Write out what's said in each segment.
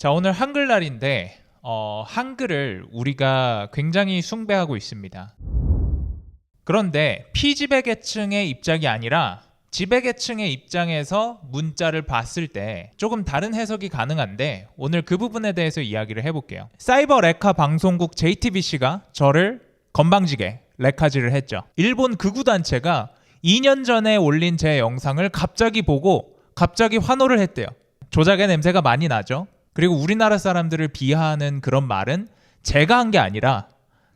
자, 오늘 한글날인데 한글을 우리가 굉장히 숭배하고 있습니다. 그런데 피지배계층의 입장이 아니라 지배계층의 입장에서 문자를 봤을 때 조금 다른 해석이 가능한데 오늘 그 부분에 대해서 이야기를 해볼게요. 사이버 레카 방송국 JTBC가 저를 건방지게 레카지를 했죠. 일본 극우단체가 2년 전에 올린 제 영상을 갑자기 보고 갑자기 환호를 했대요. 조작의 냄새가 많이 나죠. 그리고 우리나라 사람들을 비하하는 그런 말은 제가 한 게 아니라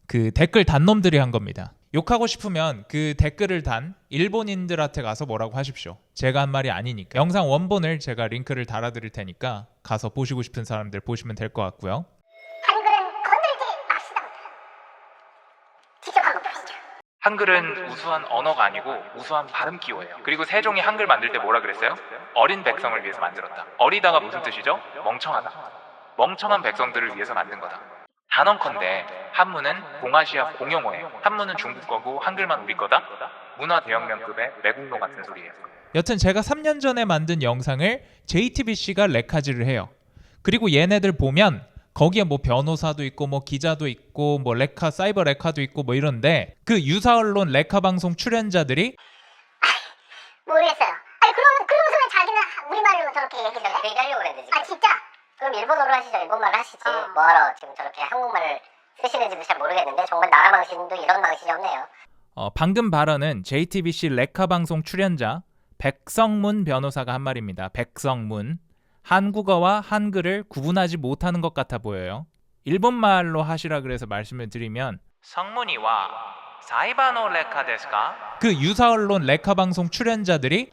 그 댓글 단놈들이 한 겁니다. 욕하고 싶으면 그 댓글을 단 일본인들한테 가서 뭐라고 하십시오. 제가 한 말이 아니니까. 영상 원본을 제가 링크를 달아드릴 테니까 가서 보시고 싶은 사람들 보시면 될 것 같고요. 한글은 건들지 맙시다. 직접 한번 보시죠. 한글은 우수한 언어가 아니고 우수한 발음 기호예요. 그리고 세종이 한글 만들 때 뭐라 그랬어요? 어린 백성을 위해서 만들었다. 어리다가 무슨 뜻이죠? 멍청하다. 멍청한 백성들을 위해서 만든 거다. 단언컨대 한문은 동아시아 공용어예요. 한문은 중국 거고 한글만 우리 거다? 문화 대혁명급의 매국노 같은 소리예요. 여튼 제가 3년 전에 만든 영상을 JTBC가 레카지를 해요. 그리고 얘네들 보면 거기에 뭐 변호사도 있고 뭐 기자도 있고 뭐 레카 사이버 레카도 있고 뭐 이런데 그 유사 언론 레카 방송 출연자들이 모르겠어요. 아니 그러면서 자기는 우리말로 저렇게 얘기를 해? 얘기하려고 그랬는데 지금. 아 진짜? 그럼 일본어로 하시죠. 일본말 하시지. 뭐하러 지금 저렇게 한국말을 쓰시는지도 잘 모르겠는데 정말 나라 방식도 이런 방식이 없네요. 방금 발언은 JTBC 레카 방송 출연자 백성문 변호사가 한 말입니다. 백성문. 한국어와 한글을 구분하지 못하는 것 같아 보여요. 일본말로 하시라 그래서 말씀을 드리면 성문이와 사이바노 레카 데스까? 그 유사 언론 레카 방송 출연자들이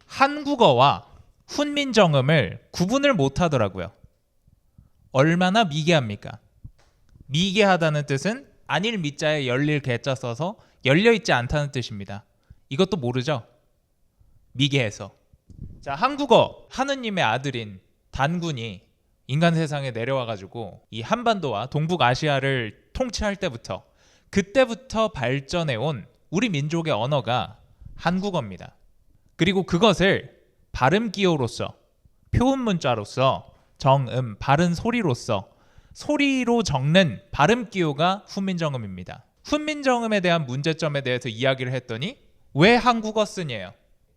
한국어와 훈민정음을 구분을 못하더라고요. 얼마나 미개합니까? 미개하다는 뜻은 안일 미자에 열릴 개자 써서 열려있지 않다는 뜻입니다. 이것도 모르죠? 미개해서. 자, 한국어 하느님의 아들인 단군이 인간 세상에 내려와가지고 이 한반도와 동북아시아를 통치할 때부터 그때부터 발전해온 우리 민족의 언어가 한국어입니다. 그리고 그것을 발음 기호로서 표음 문자로서 정음 바른 소리로서 소리로 적는 발음 기호가 훈민정음입니다. 훈민정음에 대한 문제점에 대해서 이야기를 했더니 왜 한국어 쓰냐요?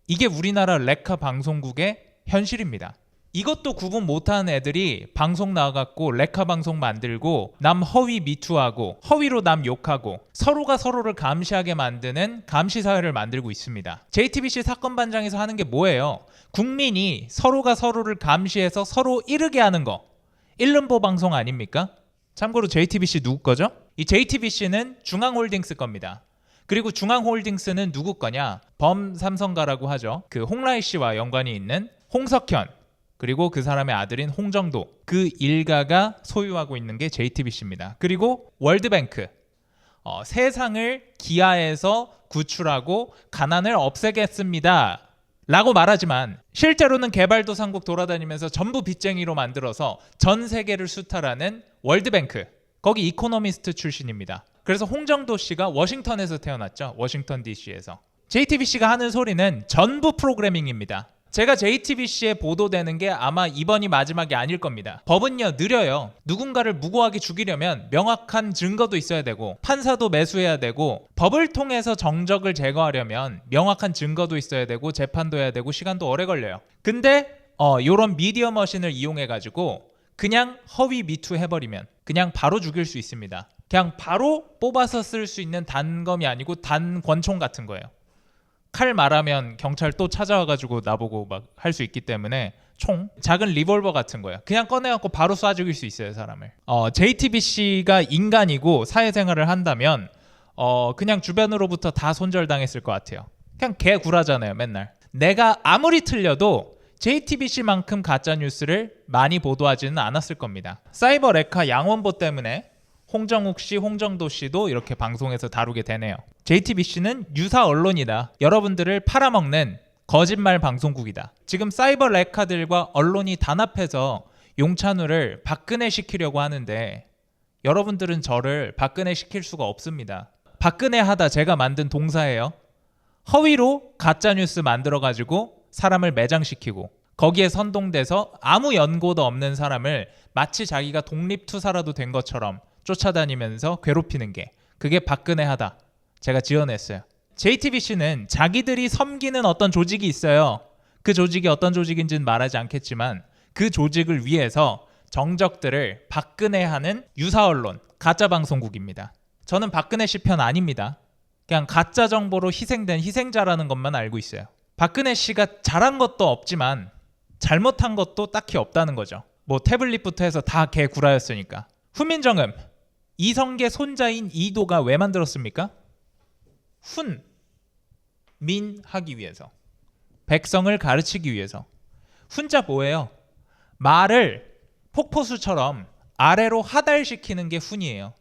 이게 우리나라 레카 방송국의 현실입니다. 이것도 구분 못하는 애들이 방송 나와갖고 레카 방송 만들고 남 허위 미투하고 허위로 남 욕하고 서로가 서로를 감시하게 만드는 감시사회를 만들고 있습니다. JTBC 사건 반장에서 하는 게 뭐예요? 국민이 서로가 서로를 감시해서 서로 이르게 하는 거. 일름보 방송 아닙니까? 참고로 JTBC 누구 거죠? 이 JTBC는 중앙홀딩스 겁니다. 그리고 중앙홀딩스는 누구 거냐? 범삼성가라고 하죠. 그 홍라희 씨와 연관이 있는 홍석현 그리고 그 사람의 아들인 홍정도 그 일가가 소유하고 있는 게 JTBC입니다. 그리고 월드뱅크 세상을 기아에서 구출하고 가난을 없애겠습니다 라고 말하지만 실제로는 개발도상국 돌아다니면서 전부 빚쟁이로 만들어서 전 세계를 수탈하는 월드뱅크 거기 이코노미스트 출신입니다. 그래서 홍정도 씨가 워싱턴에서 태어났죠. 워싱턴 DC에서. JTBC가 하는 소리는 전부 프로그래밍입니다. 제가 JTBC에 보도되는 게 아마 이번이 마지막이 아닐 겁니다. 법은요 느려요. 누군가를 무고하게 죽이려면 명확한 증거도 있어야 되고 판사도 매수해야 되고 법을 통해서 정적을 제거하려면 명확한 증거도 있어야 되고 재판도 해야 되고 시간도 오래 걸려요. 근데 요런 미디어 머신을 이용해 가지고 그냥 허위 미투 해버리면 그냥 바로 죽일 수 있습니다. 그냥 바로 뽑아서 쓸 수 있는 단검이 아니고 단권총 같은 거예요. 칼 말하면 경찰 또 찾아와가지고 나보고 막 할 수 있기 때문에 총 작은 리볼버 같은 거예요. 그냥 꺼내갖고 바로 쏴 죽일 수 있어요 사람을. JTBC가 인간이고 사회생활을 한다면 그냥 주변으로부터 다 손절당했을 것 같아요. 그냥 개구라잖아요 맨날. 내가 아무리 틀려도 JTBC만큼 가짜뉴스를 많이 보도하지는 않았을 겁니다. 사이버 레카 양원보 때문에 홍정욱 씨, 홍정도 씨도 이렇게 방송에서 다루게 되네요. JTBC는 유사 언론이다. 여러분들을 팔아먹는 거짓말 방송국이다. 지금 사이버 레카들과 언론이 단합해서 용찬우를 박근혜 시키려고 하는데 여러분들은 저를 박근혜 시킬 수가 없습니다. 박근혜 하다 제가 만든 동사예요. 허위로 가짜뉴스 만들어가지고 사람을 매장시키고 거기에 선동돼서 아무 연고도 없는 사람을 마치 자기가 독립투사라도 된 것처럼 쫓아다니면서 괴롭히는 게, 그게 박근혜하다. 제가 지어냈어요. JTBC는 자기들이 섬기는 어떤 조직이 있어요. 그 조직이 어떤 조직인지는 말하지 않겠지만 그 조직을 위해서 정적들을 박근혜하는 유사언론, 가짜방송국입니다. 저는 박근혜 씨 편 아닙니다. 그냥 가짜 정보로 희생된 희생자라는 것만 알고 있어요. 박근혜 씨가 잘한 것도 없지만 잘못한 것도 딱히 없다는 거죠. 뭐 태블릿부터 해서 다 개 구라였으니까. 훈민정음, 이성계 손자인 이도가 왜 만들었습니까? 훈민하기 위해서, 백성을 가르치기 위해서. 훈자 뭐예요? 말을 폭포수처럼 아래로 하달시키는 게 훈이에요.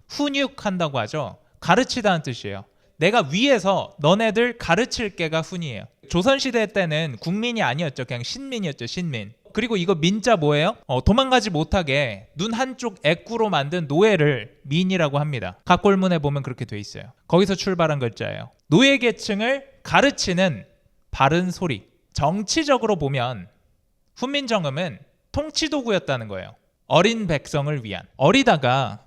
훈육한다고 하죠. 가르치다는 뜻이에요. 내가 위에서 너네들 가르칠 게가 훈이에요. 조선시대 때는 국민이 아니었죠. 그냥 신민이었죠. 신민. 그리고 이거 민자 뭐예요? 도망가지 못하게 눈 한쪽 애꾸로 만든 노예를 민이라고 합니다. 각골문에 보면 그렇게 돼 있어요. 거기서 출발한 글자예요. 노예 계층을 가르치는 바른 소리. 정치적으로 보면 훈민정음은 통치도구였다는 거예요. 어린 백성을 위한. 어리다가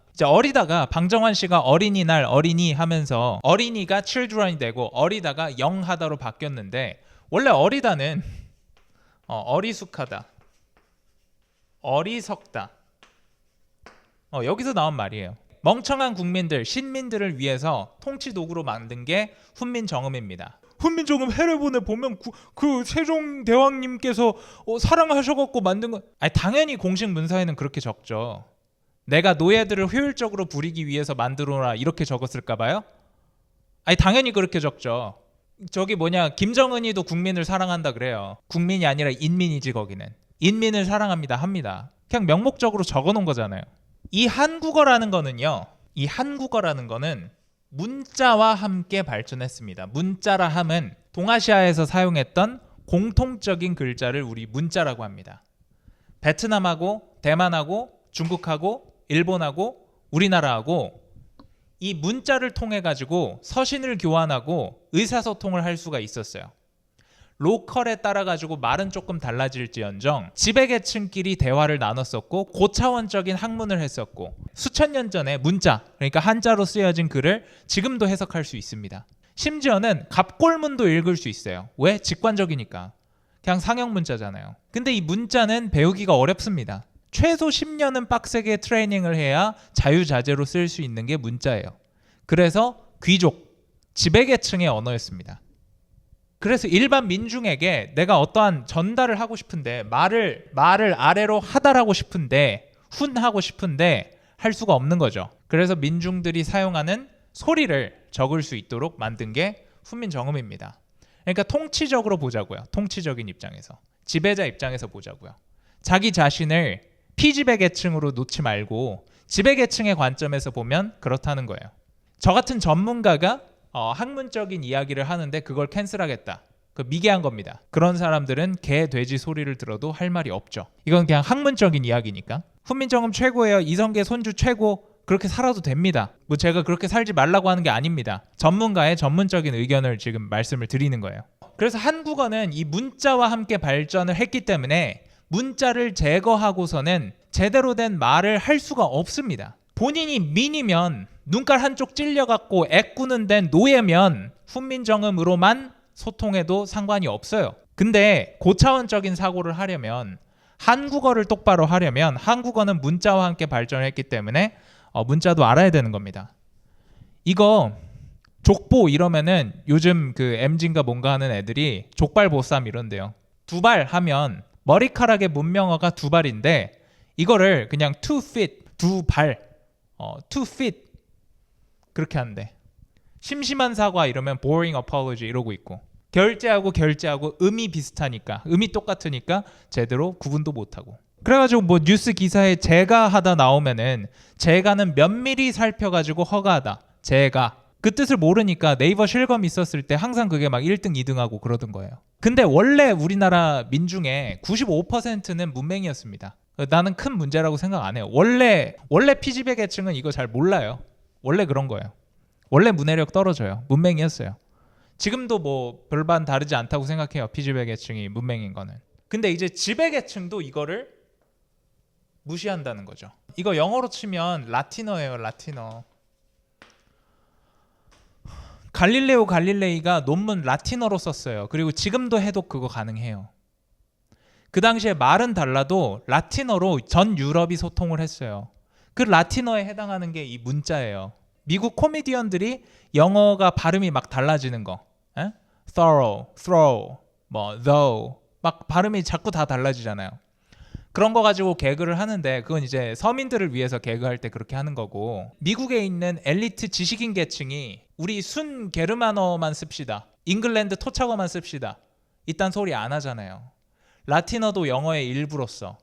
방정환 씨가 어린이날 어린이 하면서 어린이가 children이 되고 어리다가 영하다로 바뀌었는데, 원래 어리다는 어리숙하다, 어리석다, 여기서 나온 말이에요. 멍청한 국민들, 신민들을 위해서 통치 도구로 만든 게 훈민정음입니다. 훈민정음 해례본에 보면 그 세종대왕님께서 사랑하셔갖고 만든 거, 아니 당연히 공식 문서에는 그렇게 적죠. 내가 노예들을 효율적으로 부리기 위해서 만들어라 이렇게 적었을까 봐요? 아니 당연히 그렇게 적죠. 저기 김정은이도 국민을 사랑한다 그래요. 국민이 아니라 인민이지. 거기는 인민을 사랑합니다 합니다. 그냥 명목적으로 적어놓은 거잖아요. 이 한국어라는 거는 문자와 함께 발전했습니다. 문자라 함은 동아시아에서 사용했던 공통적인 글자를 우리 문자라고 합니다. 베트남하고 대만하고 중국하고 일본하고 우리나라하고 이 문자를 통해 가지고 서신을 교환하고 의사소통을 할 수가 있었어요. 로컬에 따라 가지고 말은 조금 달라질지언정 지배계층끼리 대화를 나눴었고 고차원적인 학문을 했었고, 수천 년 전에 문자, 그러니까 한자로 쓰여진 글을 지금도 해석할 수 있습니다. 심지어는 갑골문도 읽을 수 있어요. 왜? 직관적이니까. 그냥 상형 문자잖아요. 근데 이 문자는 배우기가 어렵습니다. 최소 10년은 빡세게 트레이닝을 해야 자유자재로 쓸 수 있는 게 문자예요. 그래서 귀족, 지배계층의 언어였습니다. 그래서 일반 민중에게 내가 어떠한 전달을 하고 싶은데 말을 아래로 하달하고 싶은데 훈하고 싶은데 할 수가 없는 거죠. 그래서 민중들이 사용하는 소리를 적을 수 있도록 만든 게 훈민정음입니다. 그러니까 통치적으로 보자고요. 통치적인 입장에서, 지배자 입장에서 보자고요. 자기 자신을 피지배계층으로 놓지 말고 지배계층의 관점에서 보면 그렇다는 거예요. 저 같은 전문가가 학문적인 이야기를 하는데 그걸 캔슬하겠다, 그 미개한 겁니다. 그런 사람들은 개, 돼지 소리를 들어도 할 말이 없죠. 이건 그냥 학문적인 이야기니까. 훈민정음 최고예요. 이성계 손주 최고. 그렇게 살아도 됩니다. 뭐 제가 그렇게 살지 말라고 하는 게 아닙니다. 전문가의 전문적인 의견을 지금 말씀을 드리는 거예요. 그래서 한국어는 이 문자와 함께 발전을 했기 때문에 문자를 제거하고서는 제대로 된 말을 할 수가 없습니다. 본인이 민이면, 눈깔 한쪽 찔려갖고 애꾸는 된 노예면 훈민정음으로만 소통해도 상관이 없어요. 근데 고차원적인 사고를 하려면, 한국어를 똑바로 하려면 한국어는 문자와 함께 발전을 했기 때문에 문자도 알아야 되는 겁니다. 이거 족보 이러면은 요즘 그 MZ인가 뭔가 하는 애들이 족발보쌈 이런데요. 두발 하면 머리카락의 문명어가 두 발인데 이거를 그냥 two feet, 두 발, two feet 그렇게 한대. 심심한 사과 이러면 boring apology 이러고 있고, 결제하고 음이 비슷하니까, 음이 똑같으니까 제대로 구분도 못하고. 그래가지고 뭐 뉴스 기사에 제가 하다 나오면은 제가는 면밀히 살펴가지고 허가하다, 제가 그 뜻을 모르니까 네이버 실검 있었을 때 항상 그게 막 1등 2등하고 그러던 거예요. 근데 원래 우리나라 민중의 95%는 문맹이었습니다. 나는 큰 문제라고 생각 안 해요. 원래 피지배 계층은 이거 잘 몰라요. 원래 그런 거예요. 원래 문해력 떨어져요. 문맹이었어요. 지금도 뭐 별반 다르지 않다고 생각해요. 피지배 계층이 문맹인 거는. 근데 이제 지배계층도 이거를 무시한다는 거죠. 이거 영어로 치면 라틴어예요. 라틴어. 갈릴레오 갈릴레이가 논문 라틴어로 썼어요. 그리고 지금도 해독 그거 가능해요. 그 당시에 말은 달라도 라틴어로 전 유럽이 소통을 했어요. 그 라틴어에 해당하는 게 이 문자예요. 미국 코미디언들이 영어가 발음이 막 달라지는 거. 에? thorough, throw, 뭐 though 막 발음이 자꾸 다 달라지잖아요. 그런 거 가지고 개그를 하는데 그건 이제 서민들을 위해서 개그할 때 그렇게 하는 거고, 미국에 있는 엘리트 지식인 계층이 우리 순 게르만어만 씁시다, 잉글랜드 토착어만 씁시다 이딴 소리 안 하잖아요. 라틴어도 영어의 일부로서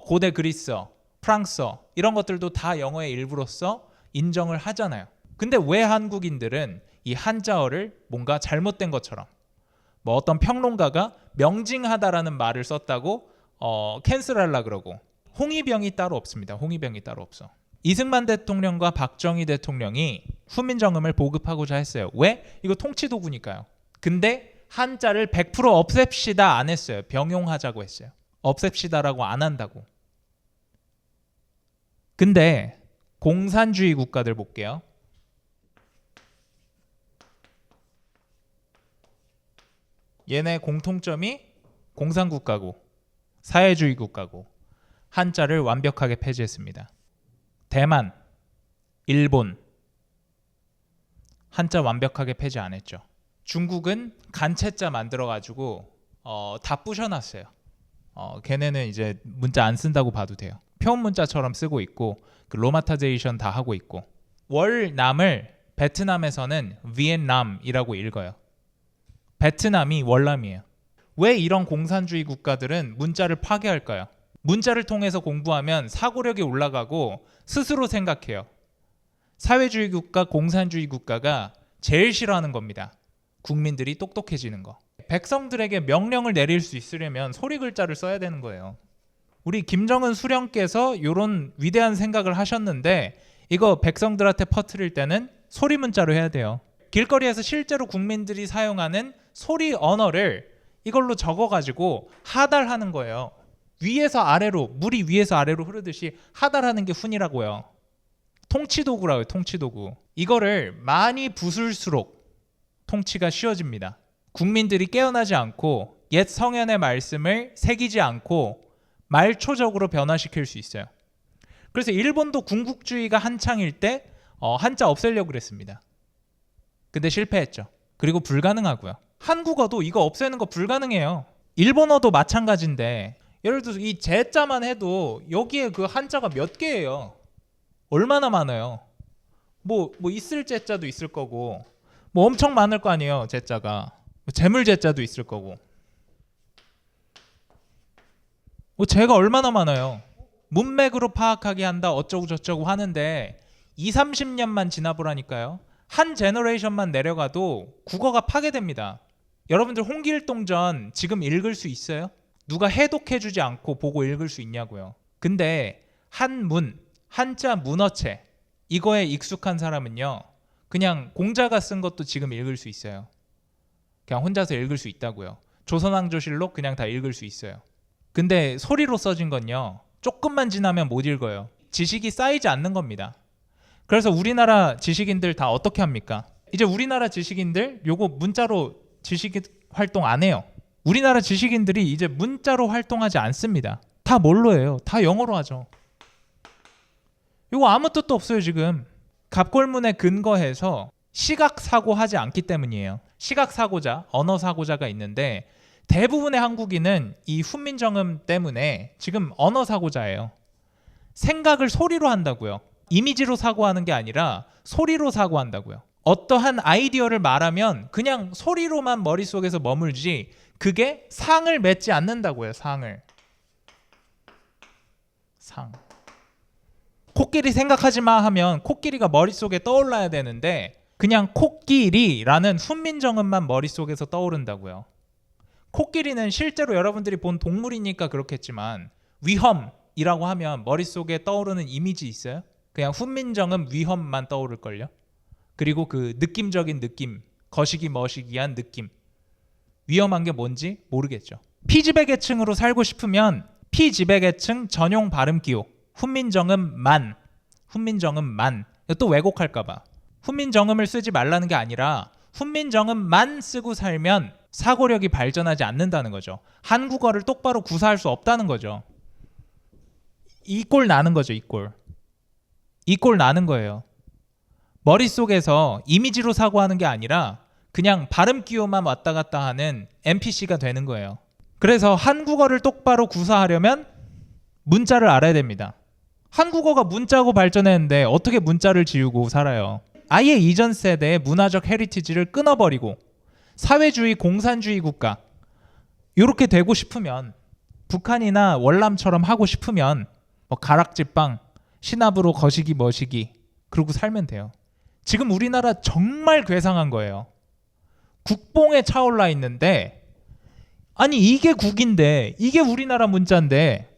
고대 그리스어, 프랑스어 이런 것들도 다 영어의 일부로서 인정을 하잖아요. 근데 왜 한국인들은 이 한자어를 뭔가 잘못된 것처럼, 뭐 어떤 평론가가 명징하다라는 말을 썼다고 캔슬하려 그러고. 홍위병이 따로 없습니다. 홍위병이 따로 없어. 이승만 대통령과 박정희 대통령이 훈민정음을 보급하고자 했어요. 왜? 이거 통치도구니까요. 근데 한자를 100% 없앱시다 안 했어요. 병용하자고 했어요. 없앱시다라고 안 한다고. 근데 공산주의 국가들 볼게요. 얘네 공통점이 공산국가고 사회주의 국가고 한자를 완벽하게 폐지했습니다. 대만, 일본 한자 완벽하게 폐지 안 했죠. 중국은 간체자 만들어가지고 다 부셔놨어요. 걔네는 이제 문자 안 쓴다고 봐도 돼요. 표현 문자처럼 쓰고 있고 그 로마타제이션 다 하고 있고. 월남을 베트남에서는 비엔남이라고 읽어요. 베트남이 월남이에요. 왜 이런 공산주의 국가들은 문자를 파괴할까요? 문자를 통해서 공부하면 사고력이 올라가고 스스로 생각해요. 사회주의 국가, 공산주의 국가가 제일 싫어하는 겁니다. 국민들이 똑똑해지는 거. 백성들에게 명령을 내릴 수 있으려면 소리 글자를 써야 되는 거예요. 우리 김정은 수령께서 이런 위대한 생각을 하셨는데 이거 백성들한테 퍼뜨릴 때는 소리 문자로 해야 돼요. 길거리에서 실제로 국민들이 사용하는 소리 언어를 이걸로 적어가지고 하달하는 거예요. 위에서 아래로, 물이 위에서 아래로 흐르듯이 하달하는 게 훈이라고요. 통치도구라고요. 통치도구. 이거를 많이 부술수록 통치가 쉬워집니다. 국민들이 깨어나지 않고 옛 성현의 말씀을 새기지 않고 말초적으로 변화시킬 수 있어요. 그래서 일본도 군국주의가 한창일 때 한자 없애려고 그랬습니다. 근데 실패했죠. 그리고 불가능하고요. 한국어도 이거 없애는 거 불가능해요. 일본어도 마찬가지인데 예를 들어서 이 제자만 해도 여기에 그 한자가 몇 개예요. 얼마나 많아요. 뭐 있을 제자도 있을 거고 뭐 엄청 많을 거 아니에요. 제자가. 재물 제자도 있을 거고. 뭐 제가 얼마나 많아요. 문맥으로 파악하게 한다 어쩌고 저쩌고 하는데 20-30년만 지나보라니까요. 한 제너레이션만 내려가도 국어가 파괴됩니다. 여러분들 홍길동전 지금 읽을 수 있어요? 누가 해독해주지 않고 보고 읽을 수 있냐고요. 근데 한문, 한자 문어체 이거에 익숙한 사람은요 그냥 공자가 쓴 것도 지금 읽을 수 있어요. 그냥 혼자서 읽을 수 있다고요. 조선왕조실록 그냥 다 읽을 수 있어요. 근데 소리로 써진 건요 조금만 지나면 못 읽어요. 지식이 쌓이지 않는 겁니다. 그래서 우리나라 지식인들 다 어떻게 합니까? 이제 우리나라 지식인들 요거 문자로 지식 활동 안 해요. 우리나라 지식인들이 이제 문자로 활동하지 않습니다. 다 뭘로 해요? 다 영어로 하죠. 이거 아무 뜻도 없어요 지금. 갑골문에 근거해서 시각사고 하지 않기 때문이에요. 시각사고자, 언어사고자가 있는데 대부분의 한국인은 이 훈민정음 때문에 지금 언어사고자예요. 생각을 소리로 한다고요. 이미지로 사고하는 게 아니라 소리로 사고한다고요. 어떠한 아이디어를 말하면 그냥 소리로만 머릿속에서 머물지 그게 상을 맺지 않는다고요. 상을. 상. 코끼리 생각하지 마 하면 코끼리가 머릿속에 떠올라야 되는데 그냥 코끼리라는 훈민정음만 머릿속에서 떠오른다고요. 코끼리는 실제로 여러분들이 본 동물이니까 그렇겠지만 위험이라고 하면 머릿속에 떠오르는 이미지 있어요? 그냥 훈민정음 위험만 떠오를걸요? 그리고 그 느낌적인 느낌, 거시기 머시기한 느낌. 위험한 게 뭔지 모르겠죠. 피지배계층으로 살고 싶으면 피지배계층 전용 발음 기호 훈민정음 만. 또 왜곡할까봐 훈민정음을 쓰지 말라는 게 아니라 훈민정음만 쓰고 살면 사고력이 발전하지 않는다는 거죠. 한국어를 똑바로 구사할 수 없다는 거죠. 이 꼴 나는 거죠. 이 꼴 나는 거예요. 머릿속에서 이미지로 사고하는 게 아니라 그냥 발음 기호만 왔다 갔다 하는 NPC가 되는 거예요. 그래서 한국어를 똑바로 구사하려면 문자를 알아야 됩니다. 한국어가 문자고 발전했는데 어떻게 문자를 지우고 살아요? 아예 이전 세대의 문화적 헤리티지를 끊어버리고 사회주의 공산주의 국가 이렇게 되고 싶으면 북한이나 월남처럼 하고 싶으면 뭐 가락지빵 신압으로 거시기 머시기 그러고 살면 돼요. 지금 우리나라 정말 괴상한 거예요. 국뽕에 차올라 있는데 아니 이게 국인데 이게 우리나라 문자인데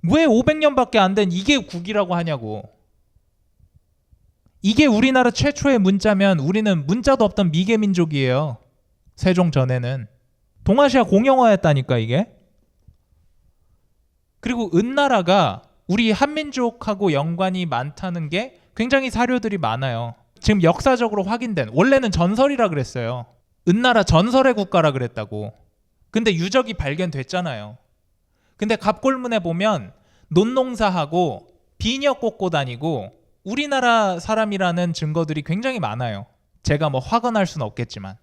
왜 500년밖에 안 된 이게 국이라고 하냐고. 이게 우리나라 최초의 문자면 우리는 문자도 없던 미개민족이에요. 세종 전에는. 동아시아 공용어였다니까 이게. 그리고 은나라가 우리 한민족하고 연관이 많다는 게 굉장히 사료들이 많아요. 지금 역사적으로 확인된, 원래는 전설이라 그랬어요. 은나라 전설의 국가라 그랬다고. 근데 유적이 발견됐잖아요. 근데 갑골문에 보면 논농사하고 비녀 꽂고 다니고 우리나라 사람이라는 증거들이 굉장히 많아요. 제가 뭐 화건할 수는 없겠지만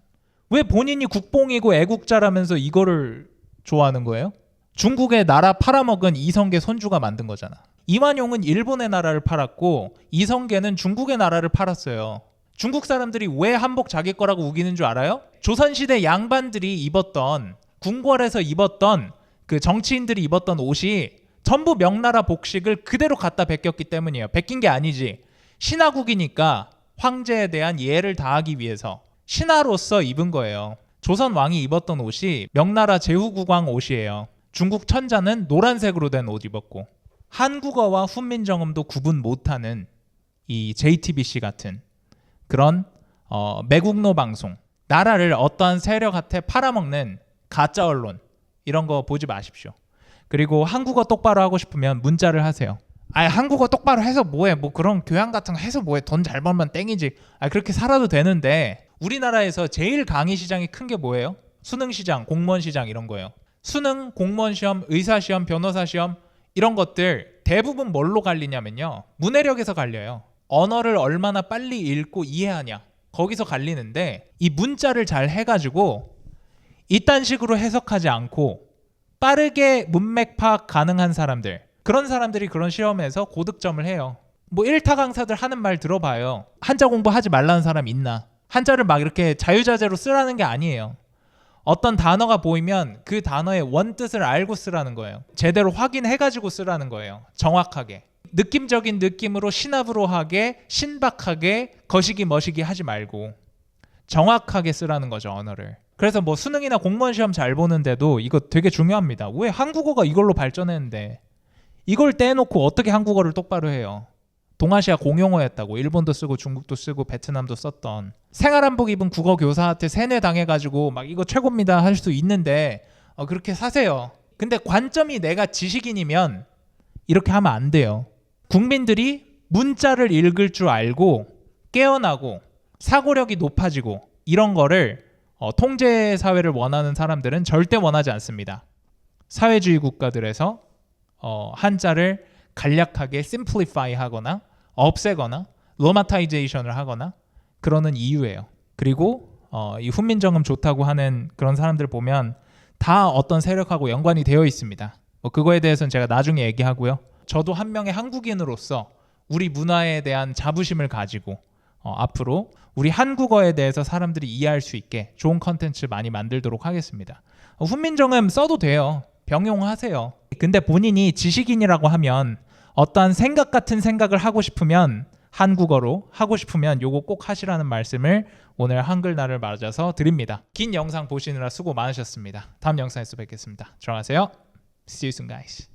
왜 본인이 국뽕이고 애국자라면서 이거를 좋아하는 거예요? 중국의 나라 팔아먹은 이성계 손주가 만든 거잖아. 이완용은 일본의 나라를 팔았고 이성계는 중국의 나라를 팔았어요. 중국 사람들이 왜 한복 자기 거라고 우기는 줄 알아요? 조선시대 양반들이 입었던, 궁궐에서 입었던 그 정치인들이 입었던 옷이 전부 명나라 복식을 그대로 갖다 베꼈기 때문이에요. 베낀 게 아니지. 신하국이니까 황제에 대한 예를 다하기 위해서 신하로서 입은 거예요. 조선 왕이 입었던 옷이 명나라 제후국왕 옷이에요. 중국 천자는 노란색으로 된 옷 입었고 한국어와 훈민정음도 구분 못하는 이 JTBC 같은 그런 매국노 방송, 나라를 어떠한 세력한테 팔아먹는 가짜 언론 이런 거 보지 마십시오. 그리고 한국어 똑바로 하고 싶으면 문자를 하세요. 한국어 똑바로 해서 뭐해? 뭐 그런 교양 같은 거 해서 뭐해? 돈 잘 벌면 땡이지. 그렇게 살아도 되는데 우리나라에서 제일 강의 시장이 큰 게 뭐예요? 수능 시장, 공무원 시장 이런 거예요. 수능, 공무원 시험, 의사 시험, 변호사 시험 이런 것들 대부분 뭘로 갈리냐면요. 문해력에서 갈려요. 언어를 얼마나 빨리 읽고 이해하냐. 거기서 갈리는데 이 문자를 잘 해가지고 이딴 식으로 해석하지 않고 빠르게 문맥 파악 가능한 사람들, 그런 사람들이 그런 시험에서 고득점을 해요. 뭐 1타 강사들 하는 말 들어봐요. 한자 공부하지 말라는 사람 있나? 한자를 막 이렇게 자유자재로 쓰라는 게 아니에요. 어떤 단어가 보이면 그 단어의 원뜻을 알고 쓰라는 거예요. 제대로 확인해가지고 쓰라는 거예요. 정확하게. 느낌적인 느낌으로 신압으로 하게, 신박하게, 거시기 머시기 하지 말고 정확하게 쓰라는 거죠, 언어를. 그래서 뭐 수능이나 공무원 시험 잘 보는데도 이거 되게 중요합니다. 왜 한국어가 이걸로 발전했는데 이걸 떼놓고 어떻게 한국어를 똑바로 해요? 동아시아 공용어였다고. 일본도 쓰고 중국도 쓰고 베트남도 썼던. 생활한복 입은 국어 교사한테 세뇌 당해가지고 막 이거 최고입니다 할 수 있는데 그렇게 사세요. 근데 관점이 내가 지식인이면 이렇게 하면 안 돼요. 국민들이 문자를 읽을 줄 알고 깨어나고 사고력이 높아지고 이런 거를 통제 사회를 원하는 사람들은 절대 원하지 않습니다. 사회주의 국가들에서 한자를 간략하게 심플리파이 하거나 없애거나 로마타이제이션을 하거나 그러는 이유예요. 그리고 이 훈민정음 좋다고 하는 그런 사람들 보면 다 어떤 세력하고 연관이 되어 있습니다. 그거에 대해서는 제가 나중에 얘기하고요. 저도 한 명의 한국인으로서 우리 문화에 대한 자부심을 가지고 앞으로 우리 한국어에 대해서 사람들이 이해할 수 있게 좋은 컨텐츠 많이 만들도록 하겠습니다. 훈민정음 써도 돼요. 병용하세요. 근데 본인이 지식인이라고 하면 어떠한 생각 같은 생각을 하고 싶으면 한국어로 하고 싶으면 요거 꼭 하시라는 말씀을 오늘 한글날을 맞아서 드립니다. 긴 영상 보시느라 수고 많으셨습니다. 다음 영상에서 뵙겠습니다. 들어가세요. See you soon, guys.